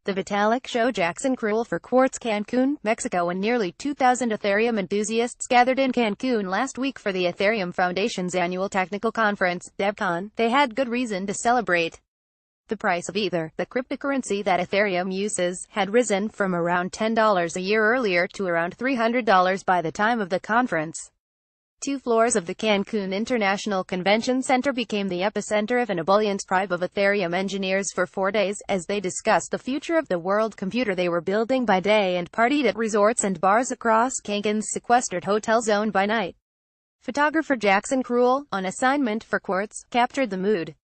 The Vitalik Show Jackson Krule for Quartz Cancún, Mexico, and nearly 2,000 Ethereum enthusiasts gathered in Cancún last week for the Ethereum Foundation's annual technical conference, DevCon. They had good reason to celebrate. The price of Ether, the cryptocurrency that Ethereum uses, had risen from around $10 a year earlier to around $300 by the time of the conference. 2 floors of the Cancun International Convention Center became the epicenter of an ebullient tribe of Ethereum engineers for 4 days, as they discussed the future of the world computer they were building by day and partied at resorts and bars across Cancun's sequestered hotel zone by night. Photographer Jackson Krule, on assignment for Quartz, captured the mood.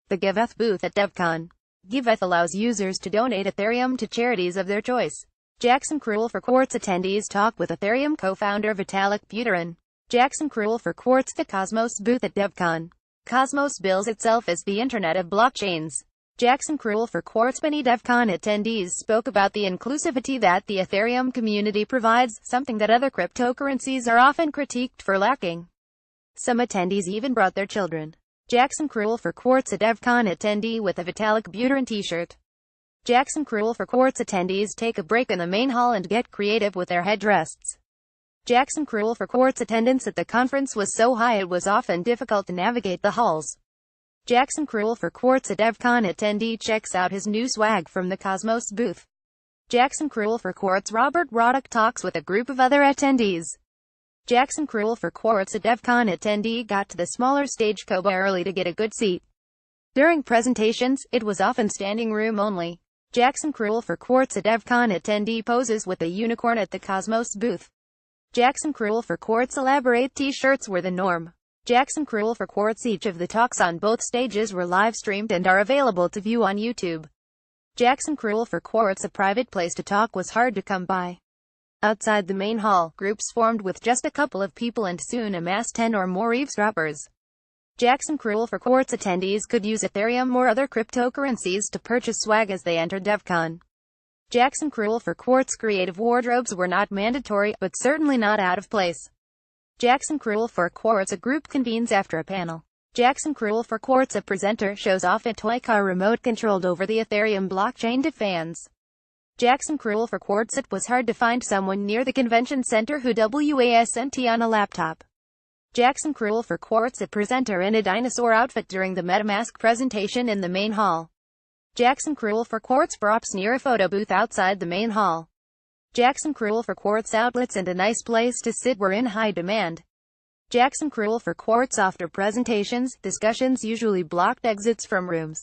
The gath booth at DevCon. gath allows users to donate Ethereum to charities of their choice. Jackson Krule for Quartz attendees talk with Ethereum co-founder Vitalik Buterin. Jackson Krule for Quartz. The Cosmos booth at DevCon. Cosmos bills itself as the Internet of Blockchains. Jackson Krule for Quartz. Many DevCon attendees spoke about the inclusivity that the Ethereum community provides, something that other cryptocurrencies are often critiqued for lacking. Some attendees even brought their children. Jackson Krule for Quartz. A DevCon attendee with a Vitalik Buterin t-shirt. Jackson Krule for Quartz attendees take a break in the main hall and get creative with their headrests. Jackson Krule for Quartz. Attendance at the conference was so high it was often difficult to navigate the halls. Jackson Krule for Quartz. A DevCon attendee checks out his new swag from the Cosmos booth. Jackson Krule for Quartz. Robert Roddick talks with a group of other attendees. Jackson Krule for Quartz. A DevCon attendee got to the smaller stage Koba early to get a good seat. During presentations, it was often standing room only. Jackson Krule for Quartz. A DevCon attendee poses with a unicorn at the Cosmos booth. Jackson Krule for Quartz. Elaborate t-shirts were the norm. Jackson Krule for Quartz. Each of the talks on both stages were live-streamed and are available to view on YouTube. Jackson Krule for Quartz. A private place to talk was hard to come by. Outside the main hall, groups formed with just a couple of people and soon amassed 10 or more eavesdroppers. Jackson Krule for Quartz. Attendees could use Ethereum or other cryptocurrencies to purchase swag as they entered DevCon. Jackson Krule for Quartz. Creative wardrobes were not mandatory, but certainly not out of place. Jackson Krule for Quartz. A group convenes after a panel. Jackson Krule for Quartz. A presenter shows off a toy car remote controlled over the Ethereum blockchain to fans. Jackson Krule for Quartz. It was hard to find someone near the convention center who wasn't on a laptop. Jackson Krule for Quartz. A presenter in a dinosaur outfit during the MetaMask presentation in the main hall. Jackson Krule for Quartz. Props near a photo booth outside the main hall. Jackson Krule for Quartz. Outlets and a nice place to sit were in high demand. Jackson Krule for Quartz. After presentations, discussions usually blocked exits from rooms.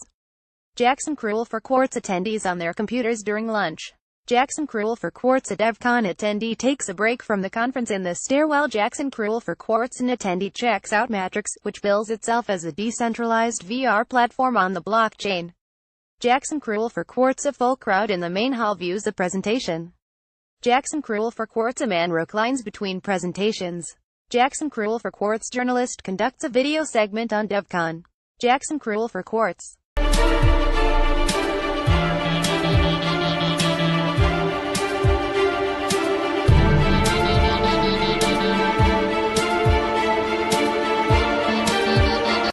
Jackson Krule for Quartz. Attendees on their computers during lunch. Jackson Krule for Quartz. A DevCon attendee takes a break from the conference in the stairwell. Jackson Krule for Quartz. An attendee checks out Matrix, which bills itself as a decentralized VR platform on the blockchain. Jackson Krule for Quartz. A full crowd in the main hall views the presentation. Jackson Krule for Quartz. A man reclines between presentations. Jackson Krule for Quartz. Journalist conducts a video segment on DevCon. Jackson Krule for Quartz.